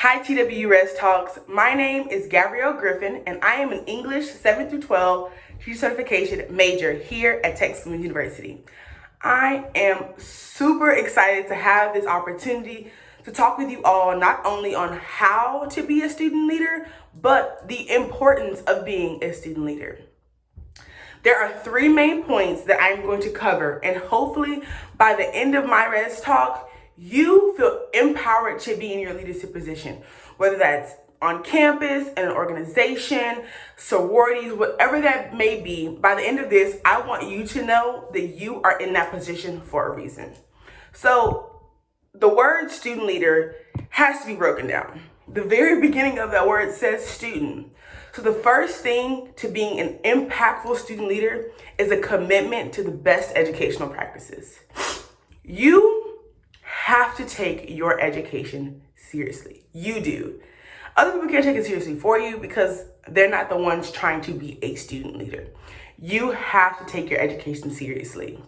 Hi TWU RESxTalks. My name is Gavvy Griffin and I am an English 7 through 12 teacher certification major here at Texas University. I am super excited to have this opportunity to talk with you all not only on how to be a student leader, but the importance of being a student leader. There are three main points that I'm going to cover, and hopefully by the end of my RESxTalk, you feel empowered to be in your leadership position, whether that's on campus, in an organization, sororities, whatever that may be. By the end of this, I want you to know that you are in that position for a reason. So the word student leader has to be broken down. The very beginning of that word says student. So the first thing to being an impactful student leader is a commitment to the best educational practices. You have to take your education seriously. You do. Other people can't take it seriously for you because they're not the ones trying to be a student leader. You have to take your education seriously.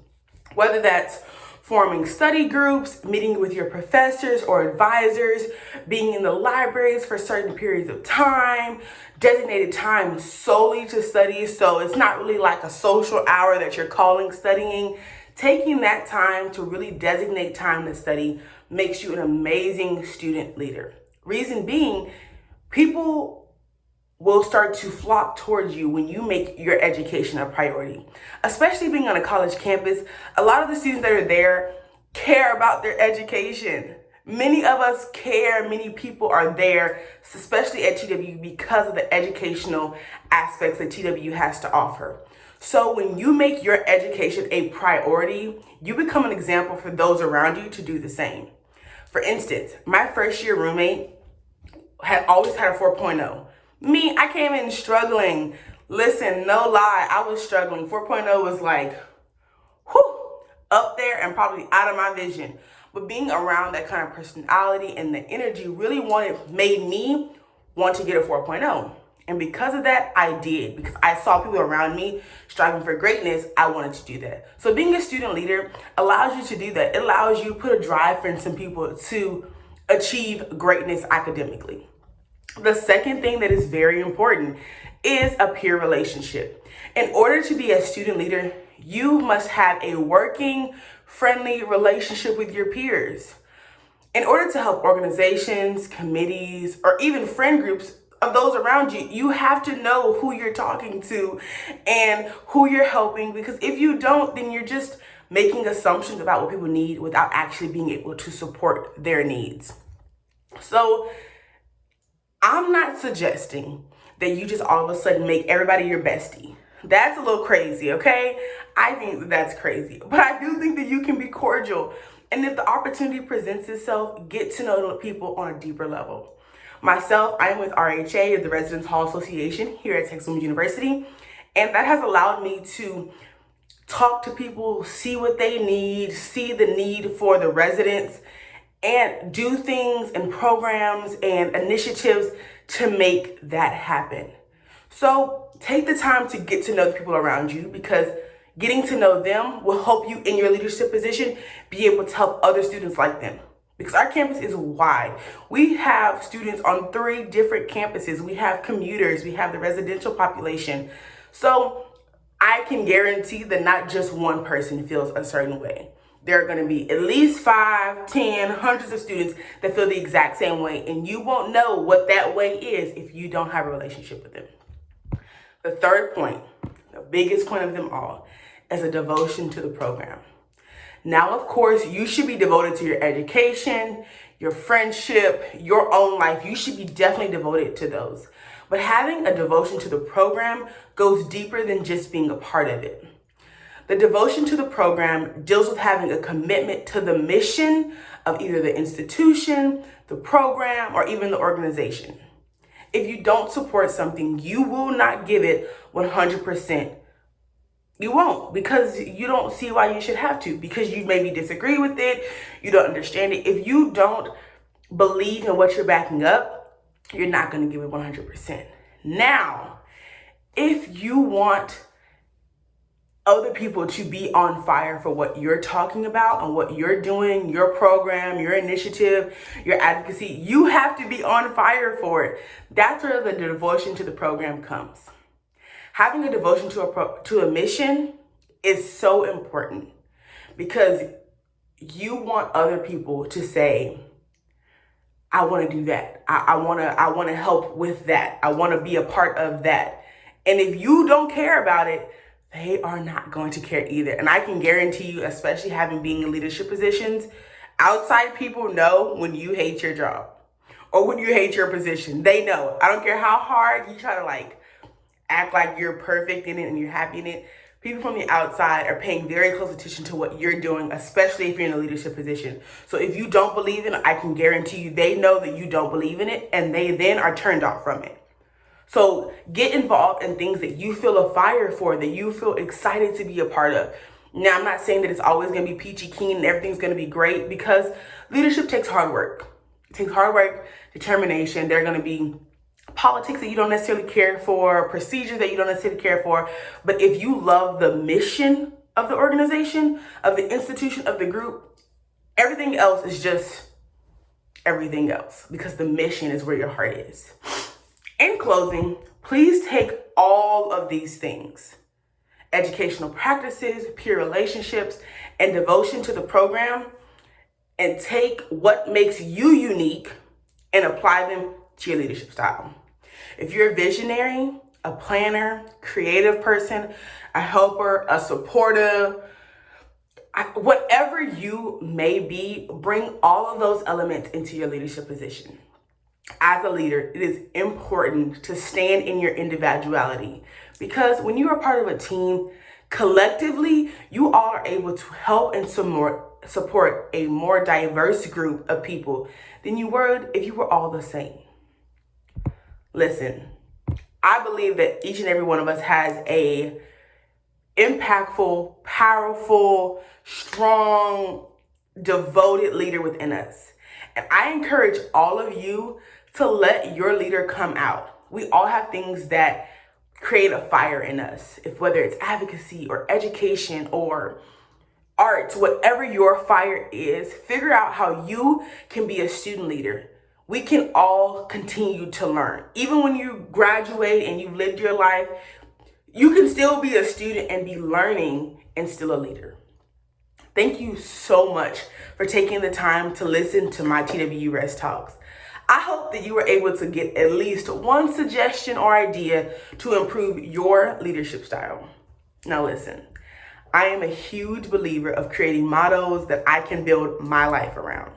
Whether that's forming study groups, meeting with your professors or advisors, being in the libraries for certain periods of time, designated time solely to study. So it's not really like a social hour that you're calling studying. Taking that time to really designate time to study makes you an amazing student leader. Reason being, people will start to flock towards you when you make your education a priority. Especially being on a college campus, a lot of the students that are there care about their education. Many of us care, many people are there, especially at TWU, because of the educational aspects that TWU has to offer. So when you make your education a priority, you become an example for those around you to do the same. For instance, my first year roommate had always had a 4.0. Me, I came in struggling. Listen, no lie, I was struggling. 4.0 was like, up there and probably out of my vision. But being around that kind of personality and the energy really made me want to get a 4.0. And because of that, I did. Because I saw people around me striving for greatness, I wanted to do that. So being a student leader allows you to do that. It allows you to put a drive in some people to achieve greatness academically. The second thing that is very important is a peer relationship. In order to be a student leader, you must have a working, friendly relationship with your peers. In order to help organizations, committees, or even friend groups of those around you, you have to know who you're talking to and who you're helping, because if you don't, then you're just making assumptions about what people need without actually being able to support their needs. So I'm not suggesting that you just all of a sudden make everybody your bestie. That's a little crazy, okay? I think that's crazy. But I do think that you can be cordial. And if the opportunity presents itself, get to know people on a deeper level. Myself, I am with RHA, the Residence Hall Association here at Texas University. And that has allowed me to talk to people, see what they need, see the need for the residents, and do things and programs and initiatives to make that happen. So take the time to get to know the people around you, because getting to know them will help you in your leadership position be able to help other students like them. Because our campus is wide. We have students on 3 different campuses. We have commuters, we have the residential population. So I can guarantee that not just one person feels a certain way. There are going to be at least 5, 10, hundreds of students that feel the exact same way. And you won't know what that way is if you don't have a relationship with them. The third point, the biggest point of them all, is a devotion to the program. Now, of course, you should be devoted to your education, your friendship, your own life. You should be definitely devoted to those. But having a devotion to the program goes deeper than just being a part of it. The devotion to the program deals with having a commitment to the mission of either the institution, the program, or even the organization. If you don't support something, you will not give it 100%. You won't, because you don't see why you should have to, because you maybe disagree with it, you don't understand it. If you don't believe in what you're backing up, you're not going to give it 100%. Now, if you want other people to be on fire for what you're talking about and what you're doing, your program, your initiative, your advocacy. You have to be on fire for it. That's where the devotion to the program comes. Having a devotion to a mission is so important because you want other people to say, I want to do that. I want to help with that. I want to be a part of that. And if you don't care about it, they are not going to care either. And I can guarantee you, especially having being in leadership positions, outside people know when you hate your job or when you hate your position. They know. I don't care how hard you try to act like you're perfect in it and you're happy in it. People from the outside are paying very close attention to what you're doing, especially if you're in a leadership position. So if you don't believe in it, I can guarantee you they know that you don't believe in it and they then are turned off from it. So get involved in things that you feel a fire for, that you feel excited to be a part of. Now, I'm not saying that it's always going to be peachy keen and everything's going to be great, because leadership takes hard work. It takes hard work, determination. There are going to be politics that you don't necessarily care for, procedures that you don't necessarily care for. But if you love the mission of the organization, of the institution, of the group, everything else is just everything else, because the mission is where your heart is. In closing, please take all of these things, educational practices, peer relationships, and devotion to the program, and take what makes you unique and apply them to your leadership style. If you're a visionary, a planner, creative person, a helper, a supportive, whatever you may be, bring all of those elements into your leadership position. As a leader, it is important to stand in your individuality, because when you are part of a team, collectively, you all are able to help and support a more diverse group of people than you would if you were all the same. Listen, I believe that each and every one of us has a impactful, powerful, strong, devoted leader within us. And I encourage all of you to let your leader come out. We all have things that create a fire in us, whether it's advocacy or education or arts, whatever your fire is, figure out how you can be a student leader. We can all continue to learn. Even when you graduate and you've lived your life, you can still be a student and be learning and still a leader. Thank you so much for taking the time to listen to my TWU RESxTalks. I hope that you were able to get at least one suggestion or idea to improve your leadership style. Now listen, I am a huge believer of creating mottos that I can build my life around.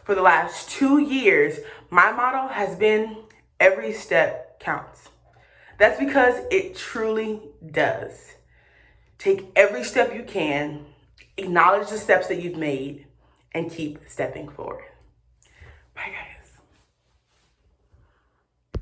For the last 2 years, my motto has been every step counts. That's because it truly does. Take every step you can, acknowledge the steps that you've made, and keep stepping forward.